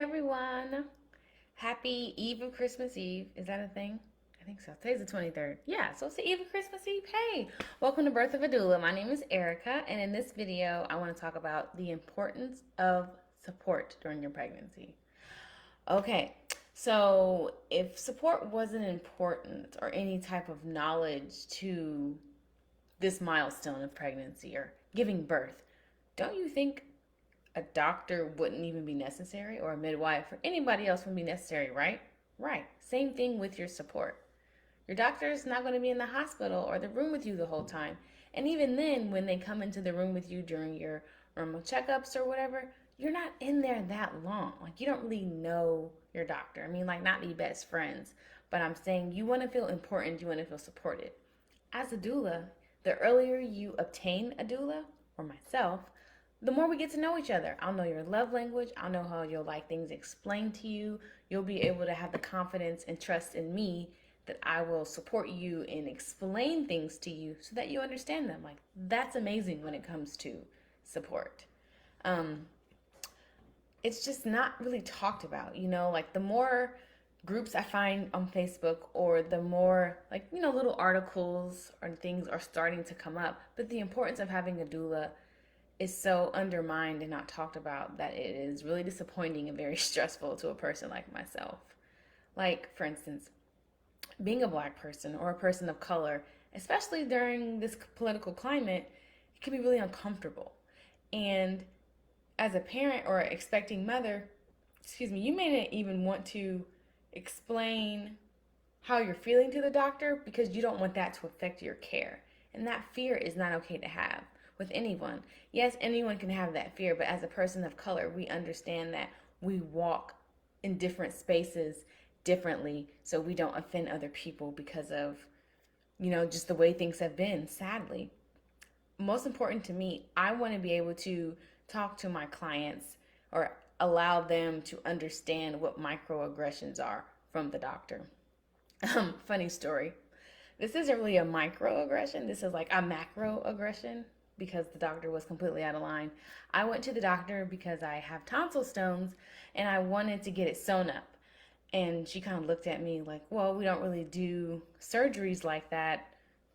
everyone. Happy Eve of Christmas Eve. Is that a thing? I think so. Today's the 23rd. Yeah, so it's the Eve of Christmas Eve. Hey, welcome to Birth of a Doula. My name is Erica, and in this video, I want to talk about the importance of support during your pregnancy. Okay, so if support wasn't important or any type of knowledge to this milestone of pregnancy or giving birth, don't you think a doctor wouldn't even be necessary, or a midwife or anybody else would be necessary, right? Right. Same thing with your support. Your doctor is not going to be in the hospital or the room with you the whole time. And even then, when they come into the room with you during your normal checkups or whatever, you're not in there that long. Like, you don't really know your doctor. I mean, like, not be best friends. But I'm saying you want to feel important, you want to feel supported. As a doula, the earlier you obtain a doula, or myself, the more we get to know each other. I'll know your love language. I'll know how you'll like things explained to you. You'll be able to have the confidence and trust in me that I will support you and explain things to you so that you understand them. Like, that's amazing when it comes to support. Um, it's just not really talked about, like the more groups I find on Facebook, or the more, like, little articles or things are starting to come up. But the importance of having a doula is so undermined and not talked about that it is really disappointing and very stressful to a person like myself. Like, for instance, being a black person or a person of color, especially during this political climate, it can be really uncomfortable. And as a parent or expecting mother, you may not even want to explain how you're feeling to the doctor because you don't want that to affect your care. And that fear is not okay to have with anyone. Yes, anyone can have that fear, but as a person of color, we understand that we walk in different spaces differently, so we don't offend other people because of, just the way things have been, sadly. Most important to me, I want to be able to talk to my clients or allow them to understand what microaggressions are from the doctor. Funny story. This isn't really a microaggression. This is like a macroaggression because the doctor was completely out of line. I went to the doctor because I have tonsil stones and I wanted to get it sewn up. And she kind of looked at me like, well, we don't really do surgeries like that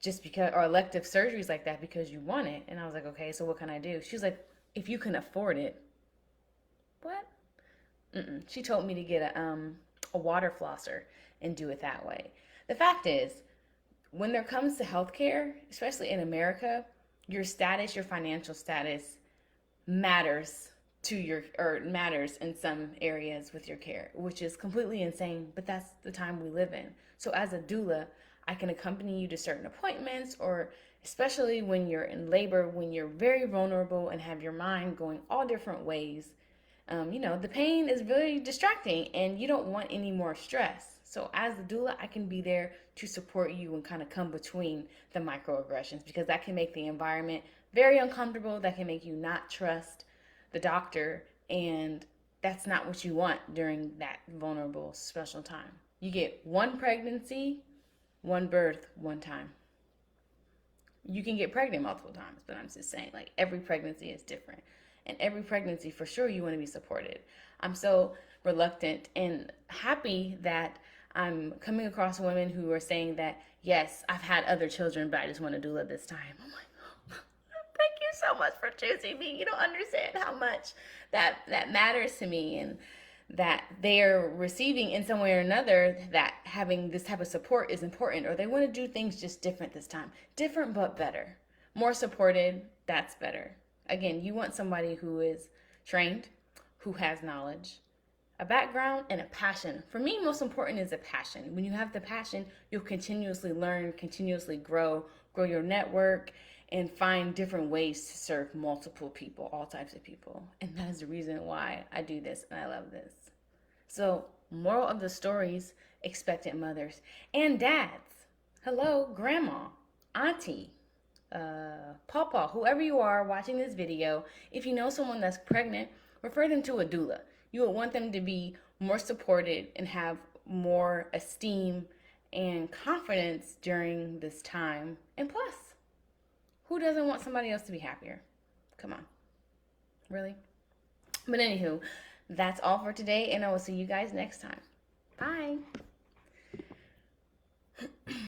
just because, or elective surgeries like that because you want it. And I was like, okay, so what can I do? She's like, if you can afford it. What? She told me to get a water flosser and do it that way. The fact is, when there comes to healthcare, especially in America, your status, your financial status matters matters in some areas with your care, which is completely insane, but that's the time we live in. So as a doula, I can accompany you to certain appointments, or especially when you're in labor, when you're very vulnerable and have your mind going all different ways. The pain is very distracting and you don't want any more stress. So as a doula, I can be there to support you and kind of come between the microaggressions, because that can make the environment very uncomfortable. That can make you not trust the doctor, and that's not what you want during that vulnerable, special time. You get one pregnancy, one birth, one time. You can get pregnant multiple times, but I'm just saying, like, every pregnancy is different. And every pregnancy, for sure, you want to be supported. I'm so reluctant and happy that I'm coming across women who are saying that, yes, I've had other children, but I just want to doula this time. I'm like, oh, thank you so much for choosing me. You don't understand how much that matters to me, and that they're receiving in some way or another that having this type of support is important, or they want to do things just different this time. Different but better. More supported, that's better. Again, you want somebody who is trained, who has knowledge, a background, and a passion. For me, most important is a passion. When you have the passion, you'll continuously learn, continuously grow your network, and find different ways to serve multiple people, all types of people. And that is the reason why I do this and I love this. So, moral of the stories, expectant mothers and dads. Hello, grandma, auntie, pawpaw, whoever you are watching this video. If you know someone that's pregnant, refer them to a doula. You would want them to be more supported and have more esteem and confidence during this time. And plus, who doesn't want somebody else to be happier? Come on. Really? But anywho, That's all for today, and I will see you guys next time. Bye.